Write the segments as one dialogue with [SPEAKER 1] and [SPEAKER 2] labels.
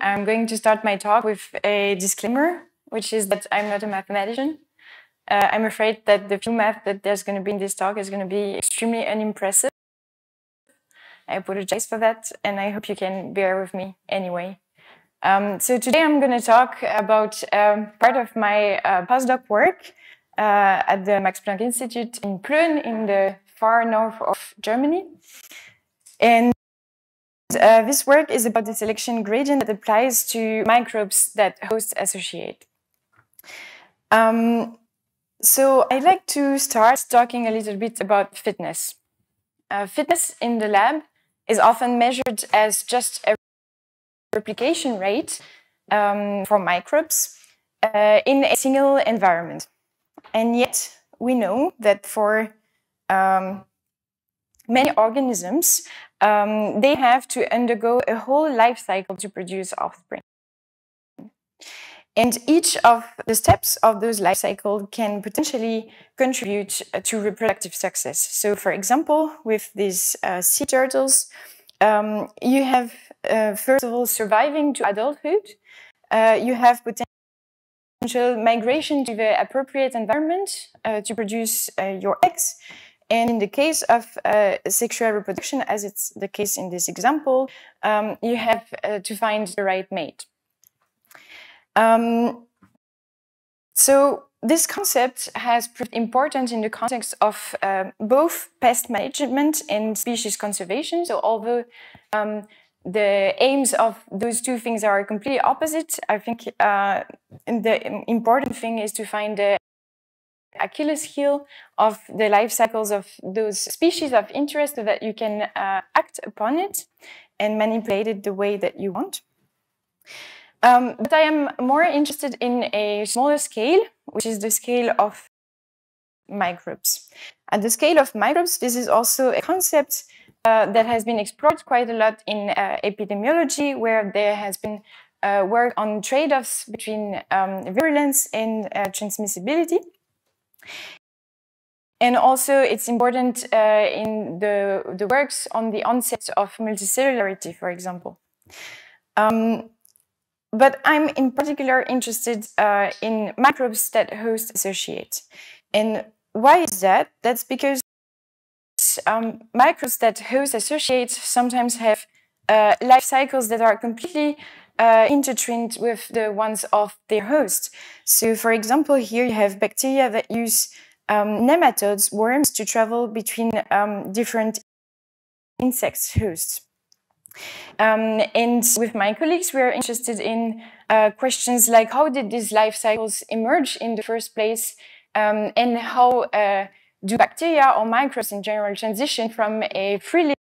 [SPEAKER 1] I'm going to start my talk with a disclaimer, which is that I'm not a mathematician. I'm afraid that the few math that there's going to be in this talk is going to be extremely unimpressive. I apologize for that, and I hope you can bear with me anyway. So today I'm going to talk about part of my postdoc work at the Max Planck Institute in Plön in the far north of Germany. And this work is about the selection gradient that applies to microbes that hosts associate. So I'd like to start talking a little bit about fitness. Fitness in the lab is often measured as just a replication rate for microbes in a single environment. And yet we know that for many organisms, they have to undergo a whole life cycle to produce offspring. And each of the steps of those life cycles can potentially contribute to reproductive success. So for example, with these sea turtles, you have, first of all, surviving to adulthood. You have potential migration to the appropriate environment to produce your eggs. And in the case of sexual reproduction, as it's the case in this example, you have to find the right mate. So this concept has proved important in the context of both pest management and species conservation. So although the aims of those two things are completely opposite, I think the important thing is to find the Achilles heel of the life cycles of those species of interest so that you can act upon it and manipulate it the way that you want. But I am more interested in a smaller scale, which is the scale of microbes. At the scale of microbes, this is also a concept that has been explored quite a lot in epidemiology, where there has been work on trade-offs between virulence and transmissibility. And also it's important in the works on the onset of multicellularity, for example. But I'm in particular interested in microbes that host associate. And why is that? That's because microbes that host associate sometimes have life cycles that are completely intertwined with the ones of their host. So for example, here you have bacteria that use nematodes, worms, to travel between different insect hosts. And with my colleagues, we are interested in questions like how did these life cycles emerge in the first place, and how do bacteria or microbes in general transition from a free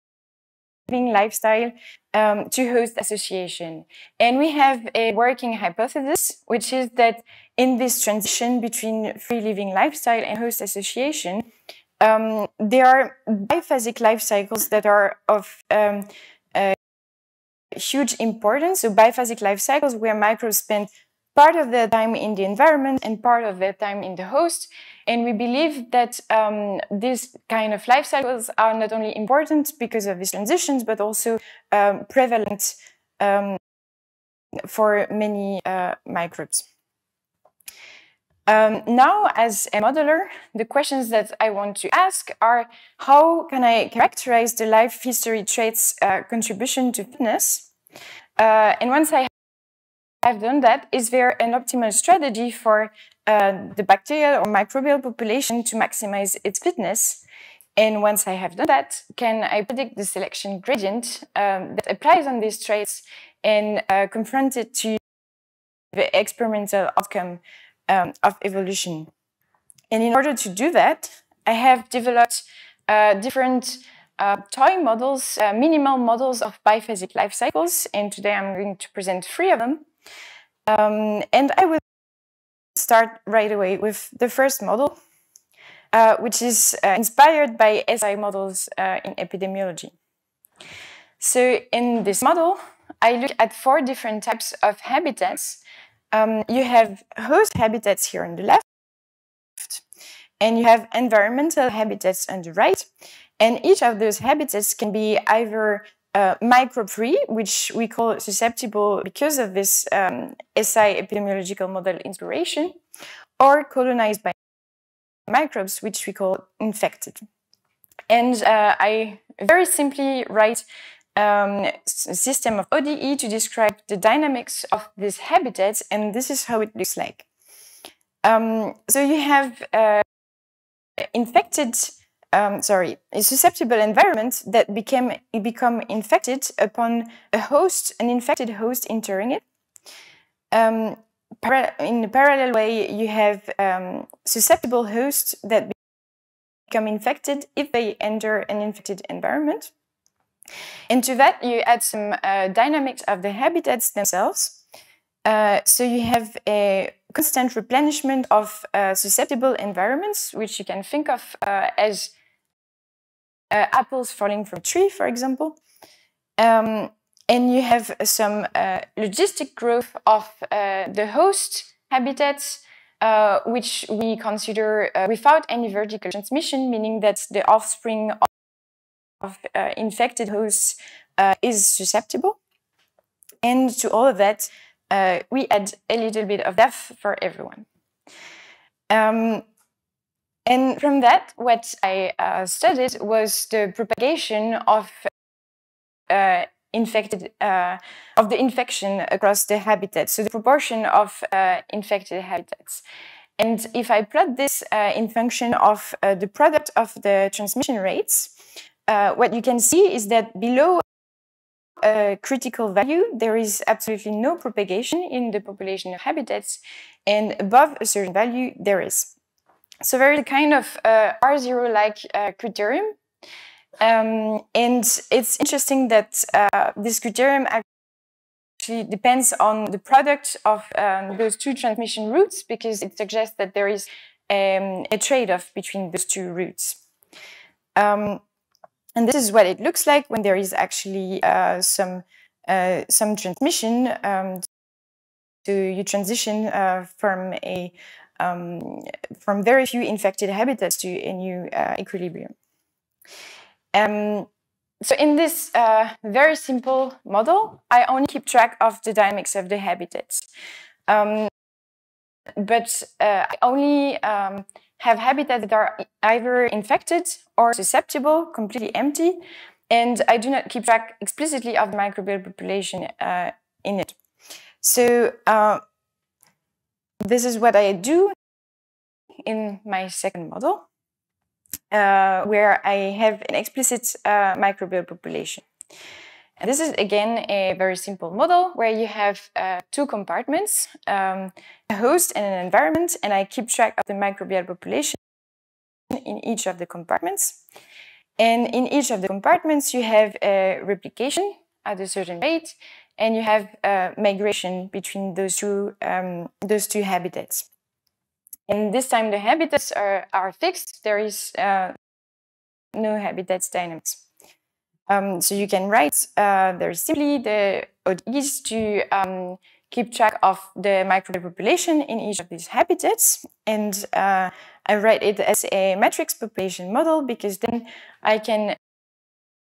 [SPEAKER 1] living lifestyle to host association. And we have a working hypothesis, which is that in this transition between free living lifestyle and host association, there are biphasic life cycles that are of huge importance. So biphasic life cycles where microbes spend part of their time in the environment and part of their time in the host. And we believe that these kind of life cycles are not only important because of these transitions, but also prevalent for many microbes. Now, as a modeler, the questions that I want to ask are, how can I characterize the life history traits contribution to fitness? And once I have done that, is there an optimal strategy for the bacterial or microbial population to maximize its fitness? And once I have done that, can I predict the selection gradient that applies on these traits and confront it to the experimental outcome of evolution? And in order to do that, I have developed different toy models, minimal models of biphasic life cycles, and today I'm going to present 3 of them. And I will start right away with the first model, which is inspired by SI models in epidemiology. So in this model, I look at 4 different types of habitats. You have host habitats here on the left, and you have environmental habitats on the right. And each of those habitats can be either microbe-free, which we call susceptible because of this SI epidemiological model inspiration, or colonized by microbes, which we call infected. And I very simply write a system of ODE to describe the dynamics of these habitats, and this is how it looks like. So you have a susceptible environment that become infected upon an infected host entering it. In a parallel way, you have susceptible hosts that become infected if they enter an infected environment. And to that, you add some dynamics of the habitats themselves. So you have a constant replenishment of susceptible environments, which you can think of as apples falling from a tree, for example. And you have some logistic growth of the host habitats, which we consider without any vertical transmission, meaning that the offspring of infected hosts is susceptible. And to all of that, we add a little bit of depth for everyone. And from that, what I studied was the propagation of the infection across the habitats, so the proportion of infected habitats. And if I plot this in function of the product of the transmission rates, what you can see is that below a critical value, there is absolutely no propagation in the population of habitats, and above a certain value, there is. So there is a kind of R0-like criterium. And it's interesting that this criterium actually depends on the product of those two transmission routes, because it suggests that there is a trade-off between those two routes. And this is what it looks like when there is actually some transmission. So you transition from very few infected habitats to a new equilibrium. So in this very simple model, I only keep track of the dynamics of the habitats. But I only have habitats that are either infected or susceptible, completely empty, and I do not keep track explicitly of the microbial population in it. So this is what I do in my second model, where I have an explicit microbial population. And this is, again, a very simple model where you have two compartments, a host and an environment, and I keep track of the microbial population in each of the compartments. And in each of the compartments, you have replication at a certain rate, and you have migration between those two habitats. And this time the habitats are fixed. There is no habitats dynamics. So you can write very simply the ODEs to keep track of the microbial population in each of these habitats. And I write it as a matrix population model, because then I can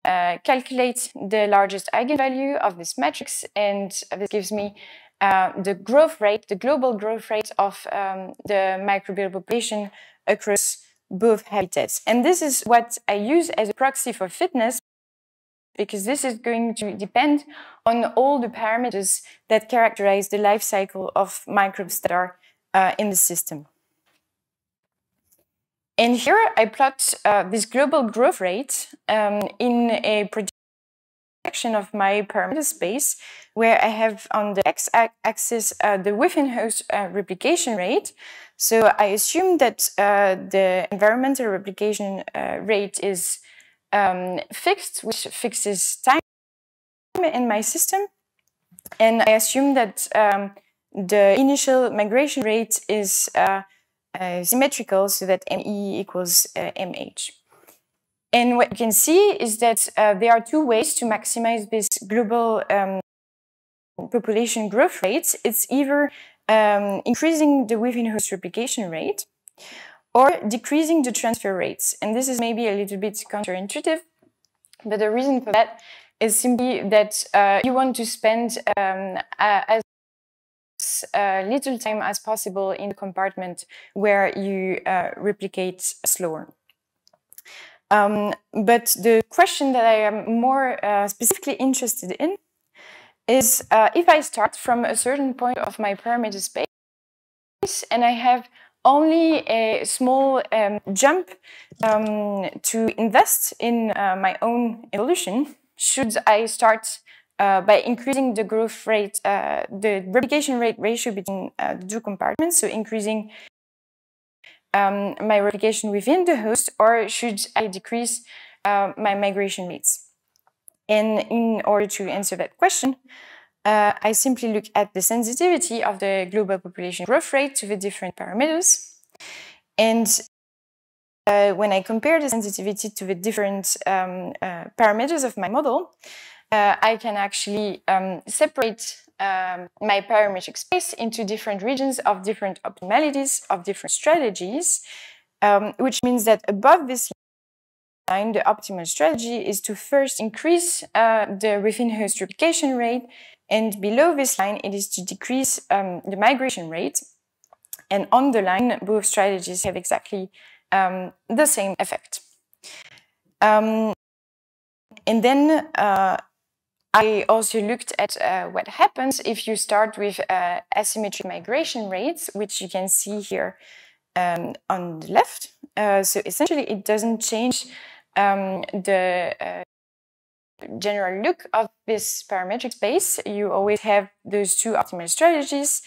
[SPEAKER 1] calculate the largest eigenvalue of this matrix, and this gives me the growth rate, the global growth rate of the microbial population across both habitats. And this is what I use as a proxy for fitness, because this is going to depend on all the parameters that characterize the life cycle of microbes that are in the system. And here I plot this global growth rate in a projection of my parameter space, where I have on the x-axis the within-host replication rate. So I assume that the environmental replication rate is fixed, which fixes time in my system. And I assume that the initial migration rate is symmetrical, so that ME equals MH. And what you can see is that there are two ways to maximize this global population growth rate. It's either increasing the within-host replication rate or decreasing the transfer rates. And this is maybe a little bit counterintuitive, but the reason for that is simply that you want to spend as little time as possible in the compartment where you replicate slower. But the question that I am more specifically interested in is if I start from a certain point of my parameter space and I have only a small jump to invest in my own evolution, should I start by increasing the growth rate, the replication rate ratio between the two compartments, so increasing my replication within the host, or should I decrease my migration rates? And in order to answer that question, I simply look at the sensitivity of the global population growth rate to the different parameters. And when I compare the sensitivity to the different parameters of my model, I can actually separate my parametric space into different regions of different optimalities, of different strategies, which means that above this line, the optimal strategy is to first increase the within-host replication rate, and below this line, it is to decrease the migration rate. And on the line, both strategies have exactly the same effect. And then I also looked at what happens if you start with asymmetric migration rates, which you can see here on the left. So essentially, it doesn't change the general look of this parametric space. You always have those two optimal strategies.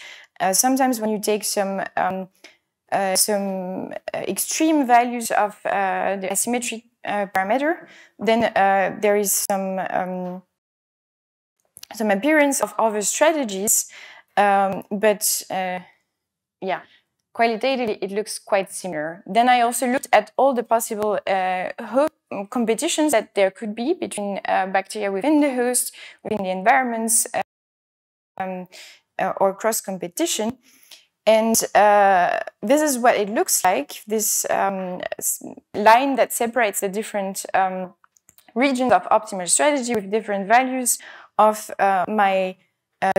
[SPEAKER 1] Sometimes when you take some extreme values of the asymmetric parameter, then there is some appearance of other strategies, but yeah, qualitatively it looks quite similar. Then I also looked at all the possible competitions that there could be between bacteria within the host, within the environments, or cross-competition. And this is what it looks like, this line that separates the different regions of optimal strategy with different values of my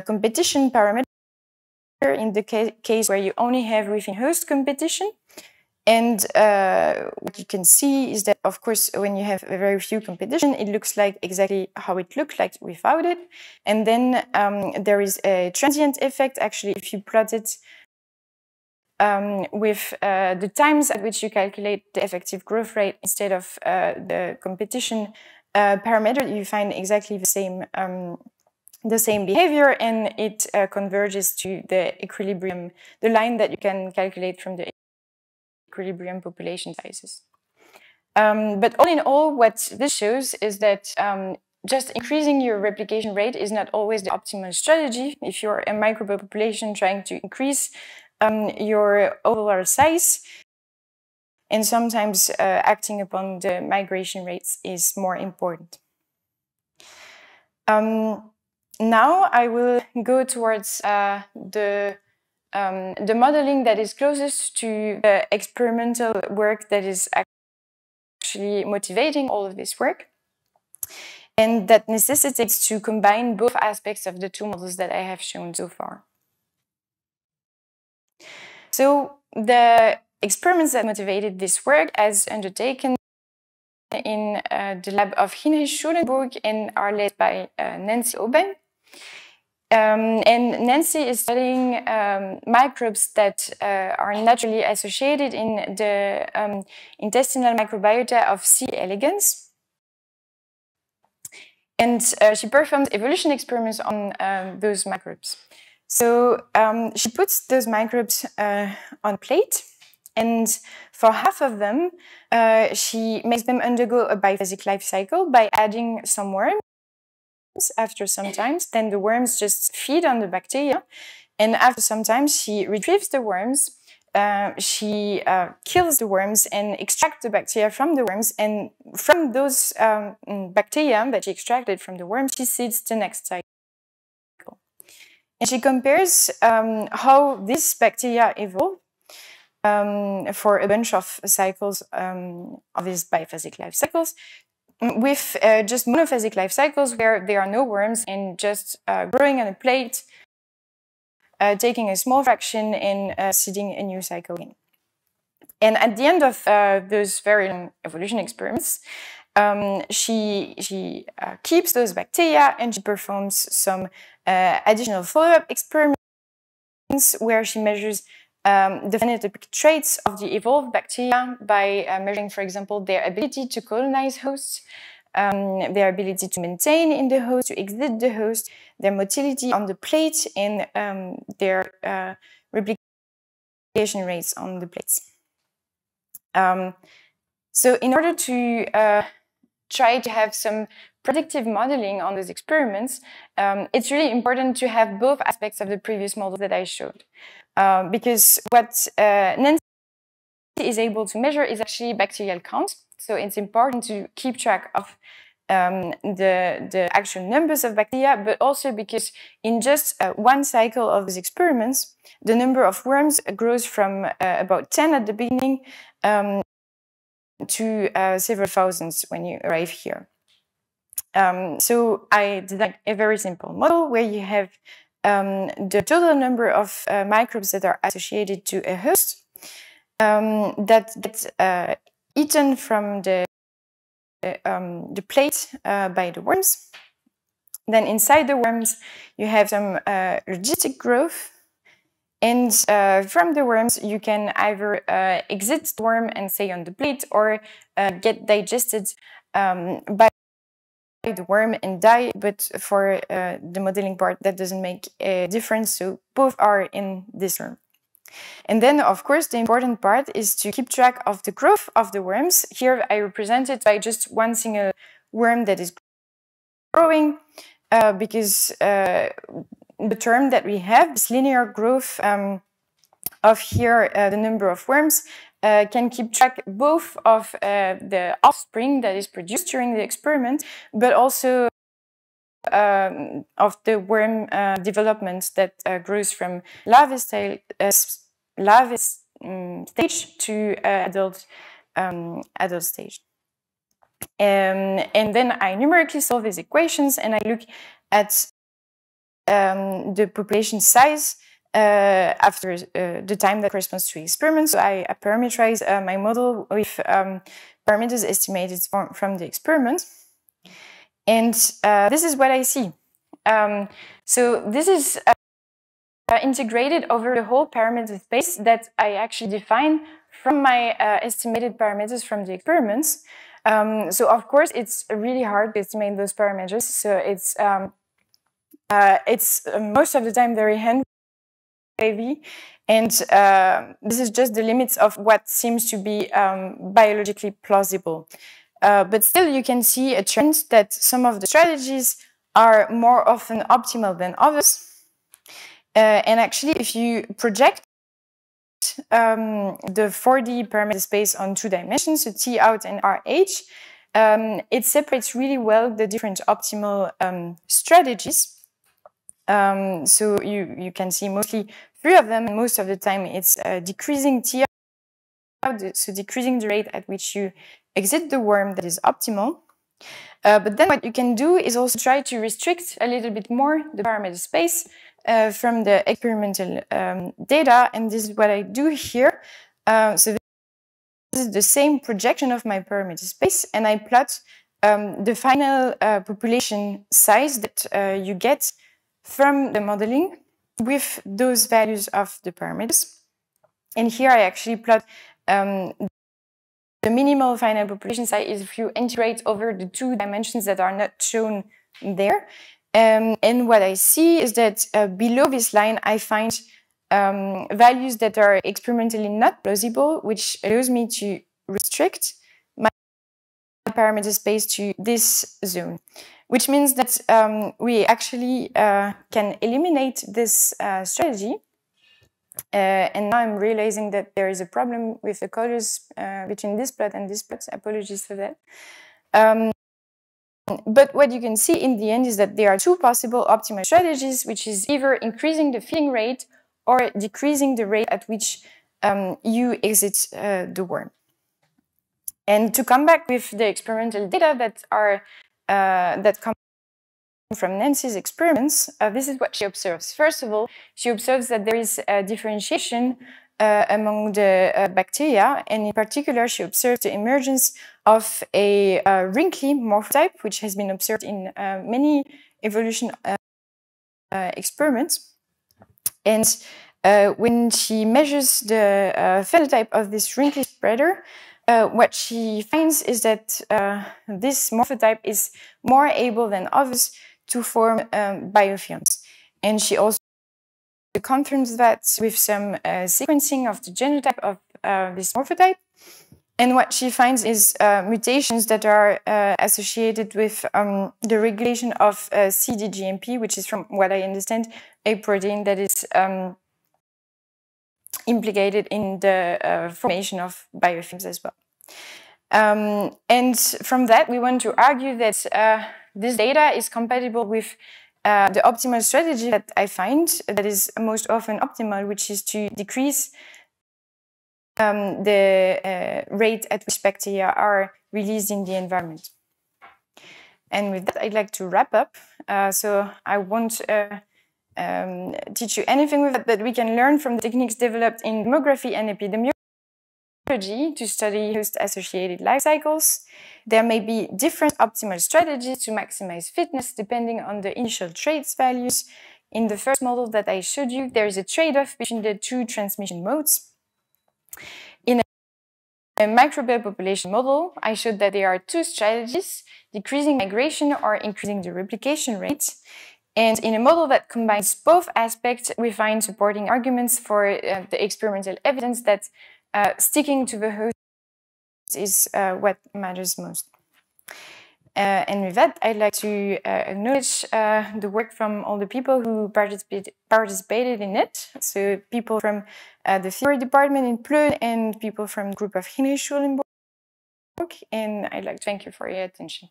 [SPEAKER 1] competition parameter in the case where you only have within-host competition. And what you can see is that, of course, when you have a very few competition, it looks like exactly how it looked like without it. And then there is a transient effect. Actually, if you plot it with the times at which you calculate the effective growth rate instead of the competition parameter, you find exactly the same behavior, and it converges to the equilibrium, the line that you can calculate from the equilibrium population sizes. But all in all, what this shows is that just increasing your replication rate is not always the optimal strategy. If you're a microbial population trying to increase your overall size, and sometimes acting upon the migration rates is more important. Now I will go towards the modeling that is closest to the experimental work that is actually motivating all of this work, and that necessitates to combine both aspects of the two models that I have shown so far. So the experiments that motivated this work as undertaken in the lab of Hinrich, Schulenburg, and are led by Nancy Obeng. And Nancy is studying microbes that are naturally associated in the intestinal microbiota of C. elegans. And she performs evolution experiments on those microbes. So she puts those microbes on a plate, and for half of them, she makes them undergo a biphasic life cycle by adding some worms. After some time, then the worms just feed on the bacteria, and after some time, she retrieves the worms, she kills the worms and extracts the bacteria from the worms, and from those bacteria that she extracted from the worms, she seeds the next cycle. And she compares how these bacteria evolve for a bunch of cycles of these biphasic life cycles with just monophasic life cycles where there are no worms and just growing on a plate, taking a small fraction and seeding a new cycle in. And at the end of those very long evolution experiments, she keeps those bacteria and she performs some additional follow-up experiments where she measures the phenotypic traits of the evolved bacteria by measuring, for example, their ability to colonize hosts, their ability to maintain in the host, to exit the host, their motility on the plate, and their replication rates on the plates. So in order to try to have some predictive modeling on those experiments, it's really important to have both aspects of the previous model that I showed. Because what Nancy is able to measure is actually bacterial count. So it's important to keep track of the actual numbers of bacteria, but also because in just one cycle of these experiments, the number of worms grows from about 10 at the beginning to several thousands when you arrive here. So I designed a very simple model where you have the total number of microbes that are associated to a host that gets eaten from the plate by the worms. Then inside the worms, you have some logistic growth. And from the worms, you can either exit the worm and stay on the plate or get digested by the worm and die. But for the modeling part, that doesn't make a difference. So both are in this term. And then, of course, the important part is to keep track of the growth of the worms. Here I represent it by just one single worm that is growing because the term that we have, this linear growth of here, the number of worms, can keep track both of the offspring that is produced during the experiment, but also of the worm development that grows from larvae stage to adult stage. And then I numerically solve these equations and I look at the population size after the time that corresponds to experiments. So I parameterize my model with parameters estimated from the experiment. And this is what I see. So this is integrated over the whole parameter space that I actually define from my estimated parameters from the experiments. So of course, it's really hard to estimate those parameters. So it's most of the time very hand-wavy, and this is just the limits of what seems to be biologically plausible. But still, you can see a trend that some of the strategies are more often optimal than others. And actually, if you project the 4D parameter space on 2 dimensions, so T out and RH, it separates really well the different optimal strategies. So you can see mostly 3 of them, and most of the time it's decreasing T out, so decreasing the rate at which you exit the worm that is optimal. But then what you can do is also try to restrict a little bit more the parameter space from the experimental data, and this is what I do here. So this is the same projection of my parameter space, and I plot the final population size that you get from the modeling with those values of the parameters. And here I actually plot the minimal final population size if you integrate over the 2 dimensions that are not shown there. And what I see is that below this line, I find values that are experimentally not plausible, which allows me to restrict my parameter space to this zone, which means that we actually can eliminate this strategy. And now I'm realizing that there is a problem with the colors between this plot and this plot. Apologies for that. But what you can see in the end is that there are 2 possible optimal strategies, which is either increasing the feeding rate or decreasing the rate at which you exit the worm. And to come back with the experimental data that are that come from Nancy's experiments, this is what she observes. First of all, she observes that there is a differentiation among the bacteria, and in particular, she observed the emergence of a wrinkly morphotype, which has been observed in many evolution experiments. And when she measures the phenotype of this wrinkly spreader, what she finds is that this morphotype is more able than others to form biofilms. And she also confirms that with some sequencing of the genotype of this morphotype. And what she finds is mutations that are associated with the regulation of CDGMP, which is, from what I understand, a protein that is implicated in the formation of biofilms as well. And from that, we want to argue that this data is compatible with the optimal strategy that I find that is most often optimal, which is to decrease the rate at which bacteria are released in the environment. And with that, I'd like to wrap up. So I won't teach you anything with that, but we can learn from the techniques developed in demography and epidemiology to study host-associated life cycles. There may be different optimal strategies to maximize fitness depending on the initial traits values. In the first model that I showed you, there is a trade-off between the two transmission modes. In a microbial population model, I showed that there are two strategies, decreasing migration or increasing the replication rate. And in a model that combines both aspects, we find supporting arguments for the experimental evidence that sticking to the host is what matters most. And with that, I'd like to acknowledge the work from all the people who participated in it. So people from the theory department in Plön and people from the group of Hinrich Schulenburg. And I'd like to thank you for your attention.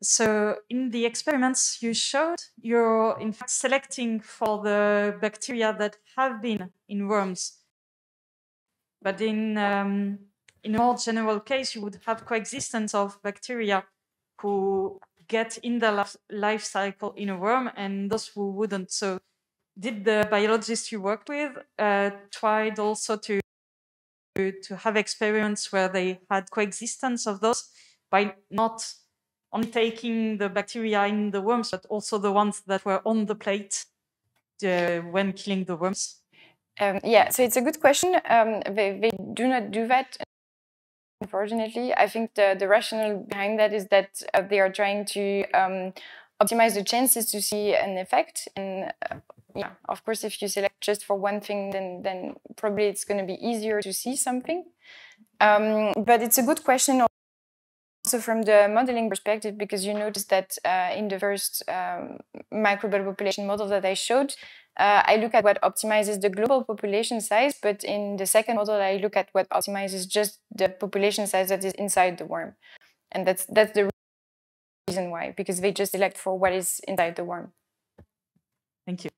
[SPEAKER 2] So in the experiments you showed, you're in fact selecting for the bacteria that have been in worms. But in a more general case, you would have coexistence of bacteria who get in the life cycle in a worm and those who wouldn't. So did the biologists you worked with tried also to have experiments where they had coexistence of those by not only taking the bacteria in the worms, but also the ones that were on the plate when killing the worms?
[SPEAKER 1] Yeah, so it's a good question. They do not do that, unfortunately. I think the rationale behind that is that they are trying to optimize the chances to see an effect. And yeah, of course, if you select just for one thing, then probably it's going to be easier to see something. But it's a good question also from the modeling perspective, because you notice that in the first microbial population model that I showed, I look at what optimizes the global population size, but in the second model, I look at what optimizes just the population size that is inside the worm. And that's the reason why, because they just select for what is inside the worm.
[SPEAKER 2] Thank you.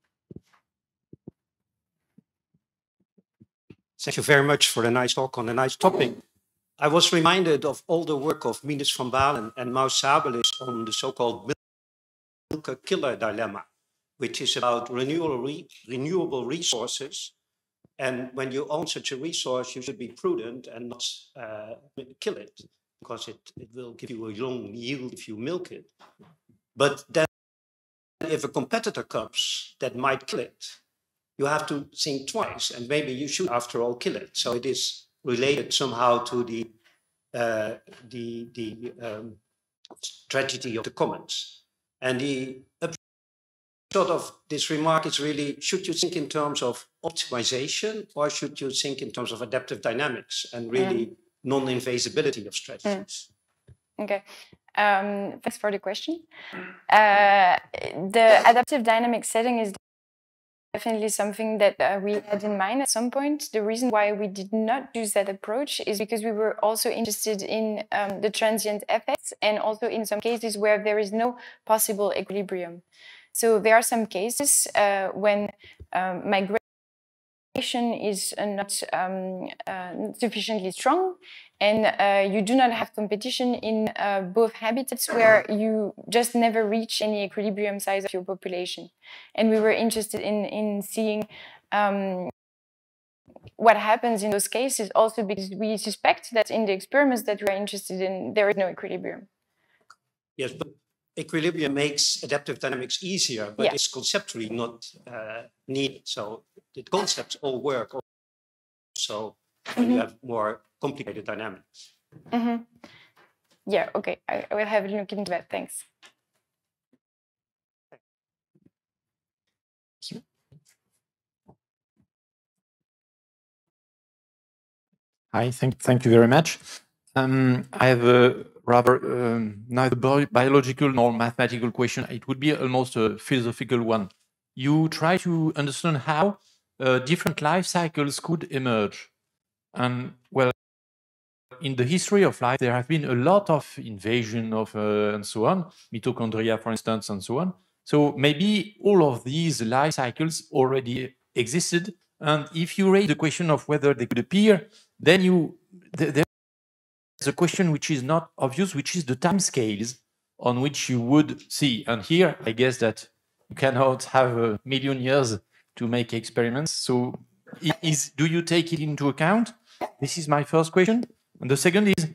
[SPEAKER 3] Thank you very much for the nice talk on a nice topic. I was reminded of all the work of Minus van Balen and Maus Sabelis on the so-called milk killer dilemma, which is about renewable resources. And when you own such a resource, you should be prudent and not kill it, because it will give you a long yield if you milk it. But then if a competitor comes that might kill it, you have to think twice, and maybe you should, after all, kill it. So it is related somehow to the tragedy of the commons. And the upshot of this remark is really, should you think in terms of optimization, or should you think in terms of adaptive dynamics and really non-invasibility of strategies?
[SPEAKER 1] Okay. Thanks for the question. The adaptive dynamic setting is definitely something that we had in mind at some point. The reason why we did not use that approach is because we were also interested in the transient effects, and also in some cases where there is no possible equilibrium. So there are some cases when migration is not sufficiently strong, and you do not have competition in both habitats where you just never reach any equilibrium size of your population. And we were interested in seeing what happens in those cases, also because we suspect that in the experiments that we're interested in, there is no equilibrium.
[SPEAKER 3] Yes, but equilibrium makes adaptive dynamics easier, but it's conceptually not needed. So the concepts all work also when you have more complicated dynamics.
[SPEAKER 1] Yeah, okay, I will have a look into that. Thanks.
[SPEAKER 4] Hi, thank you very much. I have a rather neither biological nor mathematical question. It would be almost a philosophical one. You try to understand how different life cycles could emerge. And well, in the history of life, there have been a lot of invasion of and so on, mitochondria, for instance, and so on. So maybe all of these life cycles already existed. And if you raise the question of whether they could appear, then there's a question which is not obvious, which is the time scales on which you would see. And here, I guess that you cannot have a million years to make experiments. So do you take it into account? This is my first question. And the second is,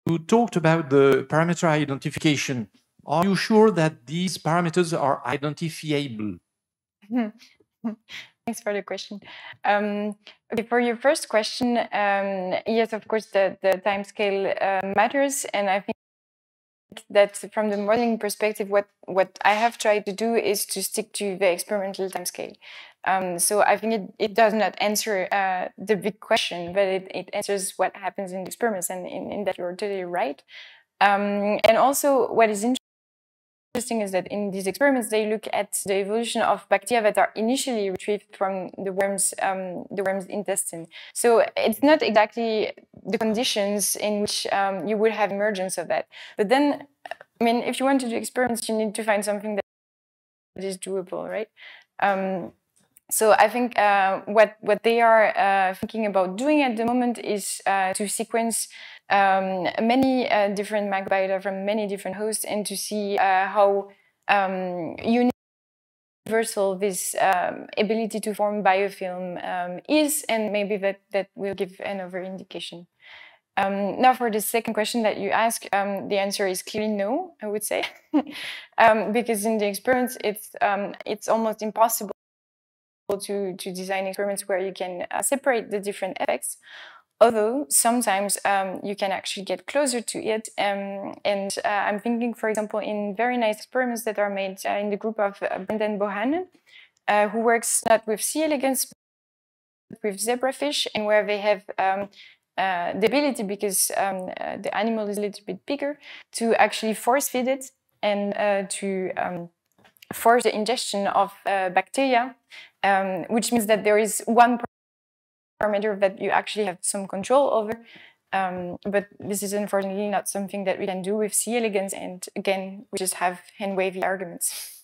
[SPEAKER 4] you talked about the parameter identification. Are you sure that these parameters are identifiable?
[SPEAKER 1] Thanks for the question. Okay, for your first question, yes, of course, the time scale matters, and I think that from the modeling perspective, what I have tried to do is to stick to the experimental time scale. So I think it does not answer the big question, but it answers what happens in the experiments, and in that you're totally right. And also, what is interesting is that in these experiments, they look at the evolution of bacteria that are initially retrieved from the worm's intestine. So it's not exactly the conditions in which you would have emergence of that. But then, I mean, if you want to do experiments, you need to find something that is doable, right? So I think what they are thinking about doing at the moment is to sequence many different microbiota from many different hosts, and to see how universal this ability to form biofilm is, and maybe that will give another indication. Now, for the second question that you asked, the answer is clearly no, I would say, because in the experiments, it's almost impossible to design experiments where you can separate the different effects, although sometimes you can actually get closer to it. And I'm thinking, for example, in very nice experiments that are made in the group of Brendan Bohannon, who works not with C. elegans, but with zebrafish, and where they have the ability, because the animal is a little bit bigger, to actually force feed it and to force the ingestion of bacteria, which means that there is one parameter that you actually have some control over. But this is unfortunately not something that we can do with C. elegans, and again, we just have hand-wavy arguments.